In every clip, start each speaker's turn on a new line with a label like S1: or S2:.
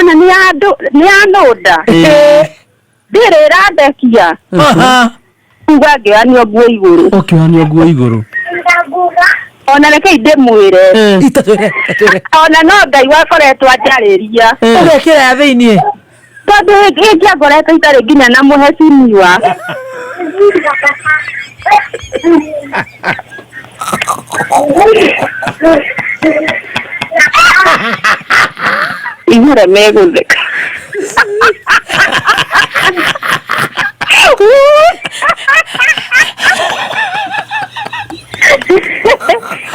S1: ona ni anoda dire radekia ugageanio guo iguru
S2: okiwanio guo iguru
S1: ona reke ndimwire ona no Ngai wakoretwo anjariria
S2: ugekira thiini
S1: tondu ingiakoretwo itari nginya na muhecimiwa ihore megutheka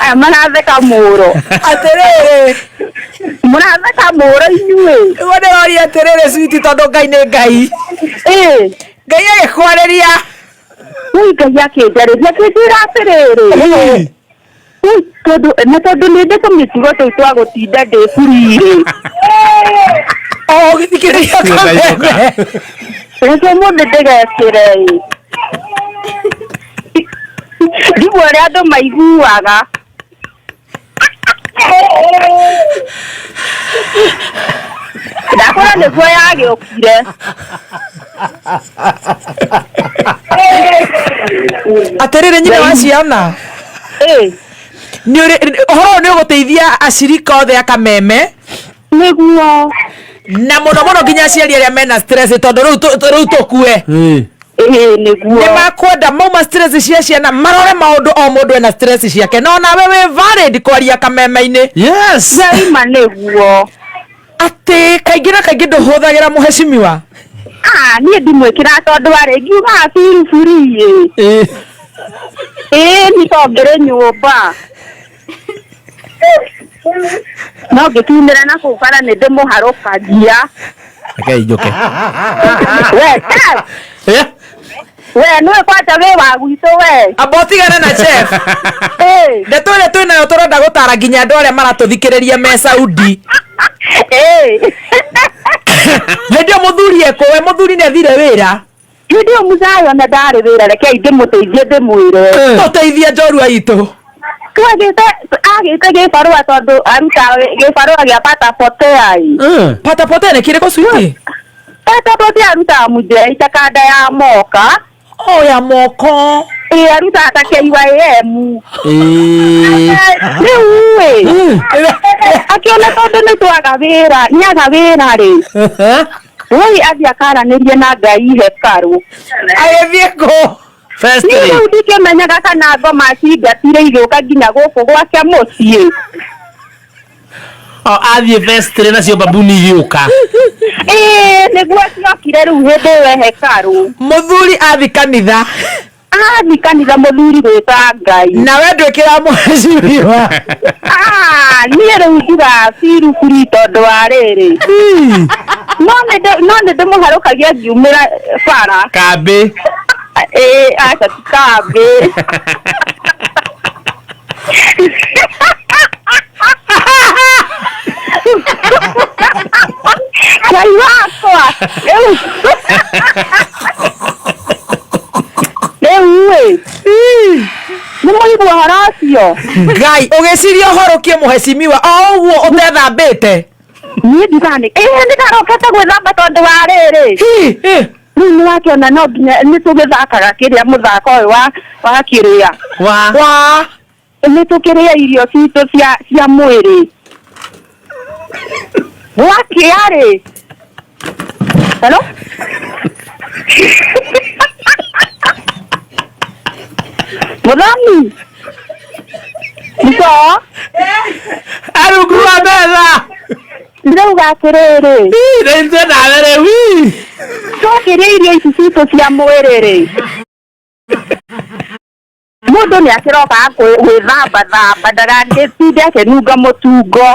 S1: aya maratheka muro
S2: atiriri
S1: muratheka muro inyue
S2: wone wari atiriri switi tondu Ngai ni Ngai Ngai agikwareria
S1: Ngai akinjariria kinjira atiriri tondu ninde tumitigo tuu twa gutinda ndifurire
S2: githikiria kameme
S1: reke mundu ndigekire ndigwo uria andu maiguaga ndakora niguo yagiukire
S2: atiriri nyina wa ciana uhoro ni uguteithia acirika othe a Kameme
S1: niguo
S2: na muno nginya aciari aria mena stress tondu riu tukue
S1: niguo
S2: ni makwenda mauma stress cia ciana marore maundu o mundu ena stress ciake no nawe we valid kwaria Kameme-ini
S1: yes ma niguo
S2: ati kaingi na kaingi nduhuthagira muhecimiwa
S1: nie ndimwikira tondu ari ngiuga feel free ni tongere nyumba no gitumira na kukara ni ndimuharukagia
S2: njuke
S1: we nwe kwata we wa gwito we
S2: abotigana na chef ndeto twinayo turonda gutara nginya andu aria maratuthikiriria me Saudi ndio muthuri ekowe muthuri ni athire wira
S1: ndio muzayo na ndari wira reke ndimuteithie ndimwire
S2: tuteithie njorua itu
S1: agite gibarua tondu aruta gibarua gia
S2: patapote ni kiriko switi
S1: patapote aruta muje itakada ya moka
S2: ya moko
S1: aruta atakiwa niwe akiona tondu ni twaga wira nyaga wira ri wei athia karanirie na Ngai hekaru
S2: agithie ko
S1: Firstly, ndikimenyaga kana ngoma cingatire igũka nginya gũkũ gwake mũciĩ.
S2: Athiĩ firstly nacio babuni igĩũka.
S1: Nĩguo ciokire rĩu hĩndĩ ĩyo hekaru.
S2: Mũthuri athi kanitha.
S1: Athi kanitha mũthuri gwĩta Ngai.
S2: Nawe ndwĩkĩra mũhecimiwa.
S1: Niĩ rĩu ndiga firu free tondũ wa rĩrĩ. No nĩ ndĩmũharũkagia ngiumĩra bara.
S2: Kambĩ.
S1: Acha tukabe. Ngai wakwa. Rĩu nĩ mũigua ũhoro ũcio.
S2: Ngai ũgĩciria ũhorokie mũhecimiwa o ũguo ũtethambĩte.
S1: Niĩ ndigane. Nĩndarokete gwĩthamba tondũ wa rĩrĩ. Rĩu nĩwakiona no nginya nĩtũgĩthakaga kĩrĩa mũthako ũyũ wa kĩrĩa
S2: wa
S1: nĩtũkĩrĩa irio citũ cia mwĩrĩ wakĩarĩ hello mũthami nĩko
S2: arugua metha
S1: ndĩrauga atĩrĩrĩ
S2: rĩnze nawe rĩu
S1: twakĩrĩa irio ici citũ cia mwĩrĩ-rĩ mũndũ nĩ akĩroka gwĩthamba ndagagĩtinde akĩnunga mũtungo